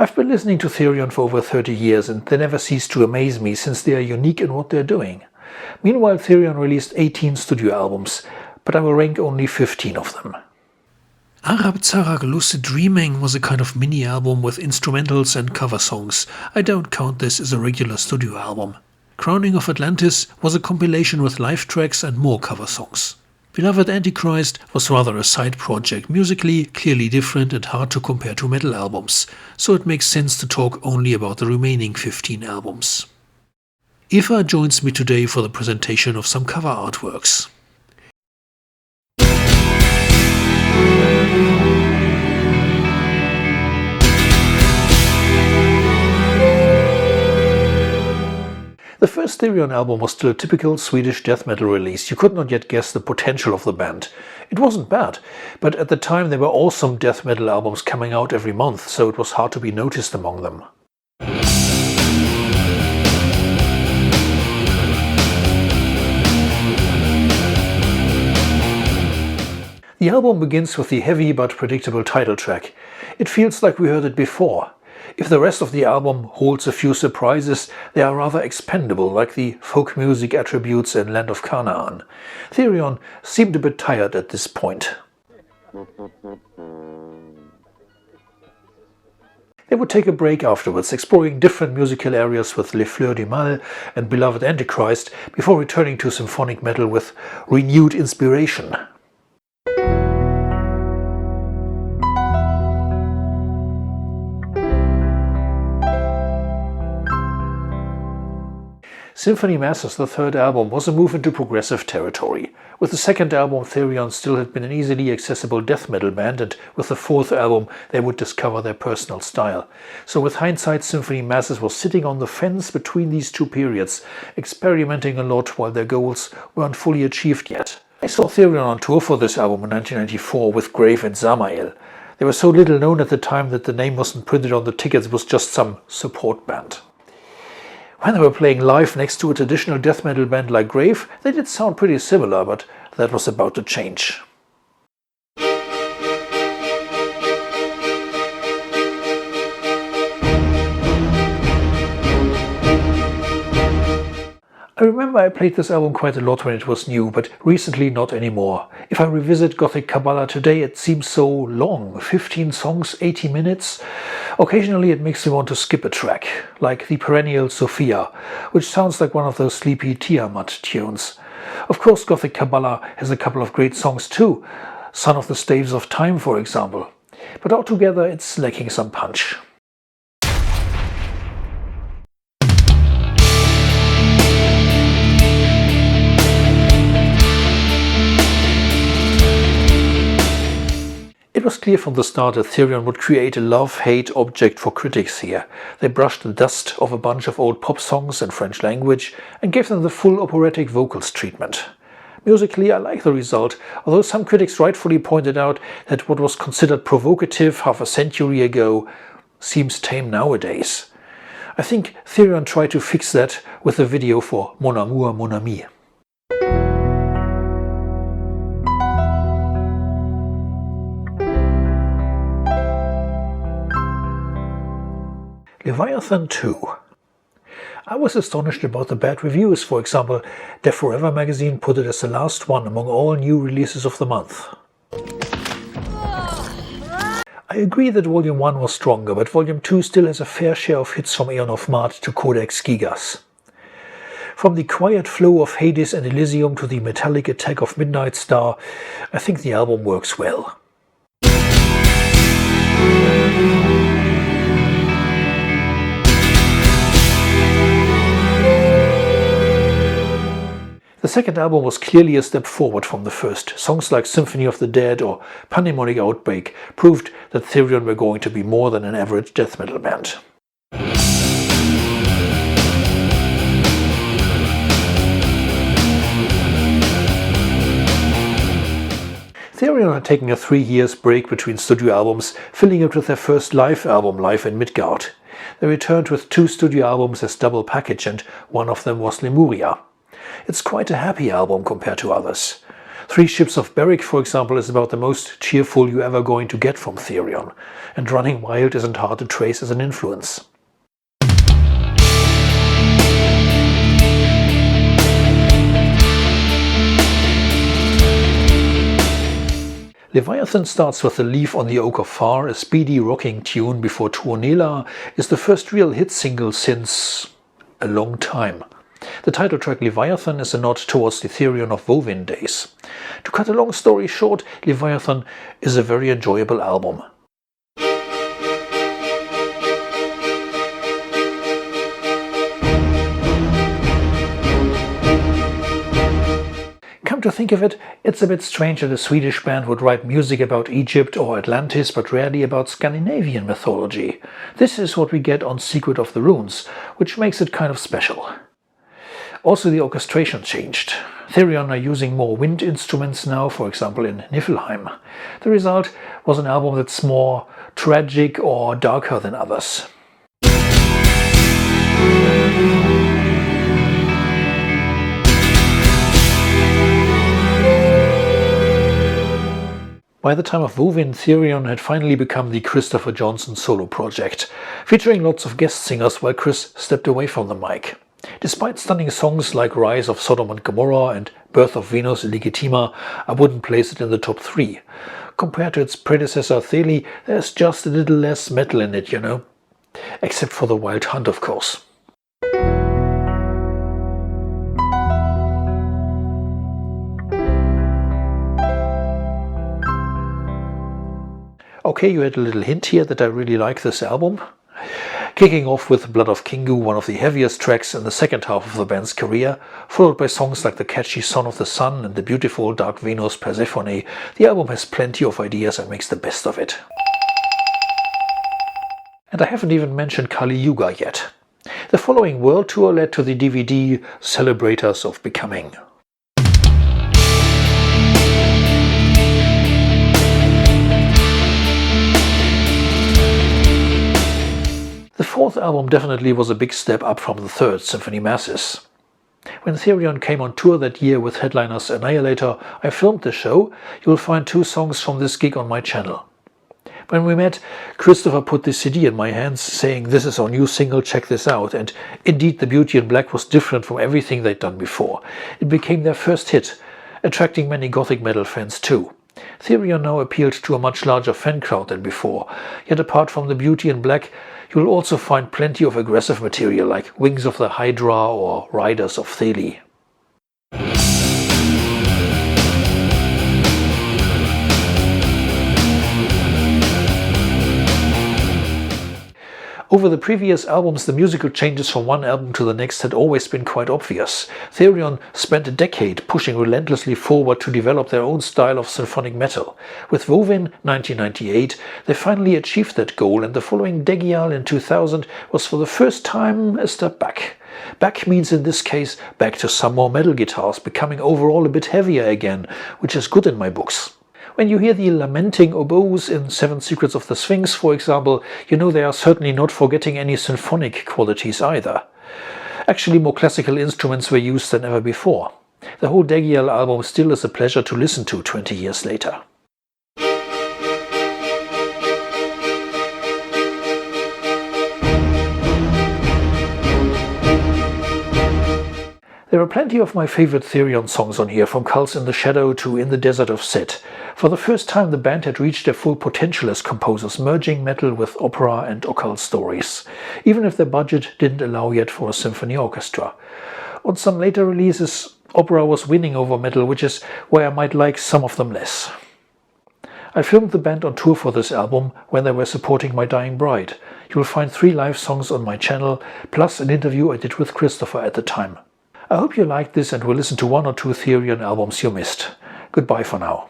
I've been listening to THERION for over 30 years and they never cease to amaze me since they are unique in what they're doing. Meanwhile, THERION released 18 studio albums, but I will rank only 15 of them. Arab Lucid Dreaming was a kind of mini-album with instrumentals and cover songs. I don't count this as a regular studio album. Crowning of Atlantis was a compilation with live tracks and more cover songs. Beloved Antichrist was rather a side project, musically clearly different and hard to compare to metal albums, so it makes sense to talk only about the remaining 15 albums. Eva joins me today for the presentation of some cover artworks. The first THERION album was still a typical Swedish death metal release. You could not yet guess the potential of the band. It wasn't bad, but at the time there were awesome death metal albums coming out every month, so it was hard to be noticed among them. The album begins with the heavy but predictable title track. It feels like we heard it before. If the rest of the album holds a few surprises, they are rather expendable, like the folk music attributes in Land of Canaan. THERION seemed a bit tired at this point. They would take a break afterwards, exploring different musical areas with Les Fleurs du Mal and Beloved Antichrist, before returning to symphonic metal with renewed inspiration. Symphony Masses, the third album, was a move into progressive territory. With the second album, THERION still had been an easily accessible death metal band, and with the fourth album they would discover their personal style. So with hindsight, Symphony Masses was sitting on the fence between these two periods, experimenting a lot while their goals weren't fully achieved yet. I saw THERION on tour for this album in 1994 with Grave and Samael. They were so little known at the time that the name wasn't printed on the tickets, it was just some support band. When they were playing live next to a traditional death metal band like Grave, they did sound pretty similar, but that was about to change. I remember I played this album quite a lot when it was new, but recently not anymore. If I revisit Gothic Kabbalah today, it seems so long. 15 songs, 80 minutes. Occasionally it makes me want to skip a track, like the perennial Sophia, which sounds like one of those sleepy Tiamat tunes. Of course, Gothic Kabbalah has a couple of great songs too, Son of the Staves of Time for example, but altogether it's lacking some punch. It was clear from the start that THERION would create a love-hate object for critics here. They brushed the dust off a bunch of old pop songs in French language and gave them the full operatic vocals treatment. Musically, I like the result, although some critics rightfully pointed out that what was considered provocative half a century ago seems tame nowadays. I think THERION tried to fix that with the video for Mon Amour, Mon Ami. Leviathan 2. I was astonished about the bad reviews. For example, Death Forever magazine put it as the last one among all new releases of the month. I agree that Volume 1 was stronger, but Volume 2 still has a fair share of hits from Aeon of Mart to Codex Gigas. From the quiet flow of Hades and Elysium to the metallic attack of Midnight Star, I think the album works well. The second album was clearly a step forward from the first. Songs like Symphony of the Dead or Pandemonic Outbreak proved that THERION were going to be more than an average death metal band. THERION had taken a 3 years break between studio albums, filling it with their first live album, Live in Midgard. They returned with 2 studio albums as double package, and one of them was Lemuria. It's quite a happy album compared to others. Three Ships of Berwick, for example, is about the most cheerful you're ever going to get from THERION, and Running Wild isn't hard to trace as an influence. Leviathan starts with The Leaf on the Oak of Far, a speedy rocking tune before Tuonela is the first real hit single since a long time. The title track Leviathan is a nod towards the THERION of Wovin days. To cut a long story short, Leviathan is a very enjoyable album. Come to think of it, it's a bit strange that a Swedish band would write music about Egypt or Atlantis, but rarely about Scandinavian mythology. This is what we get on Secret of the Runes, which makes it kind of special. Also, the orchestration changed. THERION are using more wind instruments now, for example in Niflheim. The result was an album that's more tragic or darker than others. By the time of Wovin, THERION had finally become the Christopher Johnson solo project, featuring lots of guest singers while Chris stepped away from the mic. Despite stunning songs like Rise of Sodom and Gomorrah and Birth of Venus Illegitima, I wouldn't place it in the top 3. Compared to its predecessor Theli, there's just a little less metal in it, you know. Except for the Wild Hunt, of course. Okay, you had a little hint here that I really like this album. Kicking off with Blood of Kingu, one of the heaviest tracks in the second half of the band's career, followed by songs like the catchy Son of the Sun and the beautiful Dark Venus Persephone, the album has plenty of ideas and makes the best of it. And I haven't even mentioned Kali Yuga yet. The following world tour led to the DVD Celebrators of Becoming. The fourth album definitely was a big step up from the third, Symphony Masses. When THERION came on tour that year with headliners Annihilator, I filmed the show. You'll find 2 songs from this gig on my channel. When we met, Christopher put the CD in my hands, saying, "This is our new single, check this out." And indeed, The Beauty in Black was different from everything they'd done before. It became their first hit, attracting many gothic metal fans too. THERION now appealed to a much larger fan crowd than before, yet apart from The Beauty in Black, you'll also find plenty of aggressive material like Wings of the Hydra or Riders of Theli. Over the previous albums, the musical changes from one album to the next had always been quite obvious. THERION spent a decade pushing relentlessly forward to develop their own style of symphonic metal. With Wovin 1998, they finally achieved that goal, and the following Degial in 2000 was for the first time a step back. Back means in this case back to some more metal guitars, becoming overall a bit heavier again, which is good in my books. When you hear the lamenting oboes in Seven Secrets of the Sphinx, for example, you know they are certainly not forgetting any symphonic qualities either. Actually, more classical instruments were used than ever before. The whole Degial album still is a pleasure to listen to 20 years later. There are plenty of my favorite THERION songs on here, from Cults in the Shadow to In the Desert of Set. For the first time, the band had reached their full potential as composers, merging metal with opera and occult stories, even if their budget didn't allow yet for a symphony orchestra. On some later releases, opera was winning over metal, which is why I might like some of them less. I filmed the band on tour for this album when they were supporting My Dying Bride. You'll find 3 live songs on my channel, plus an interview I did with Christopher at the time. I hope you liked this and will listen to 1 or 2 THERION albums you missed. Goodbye for now.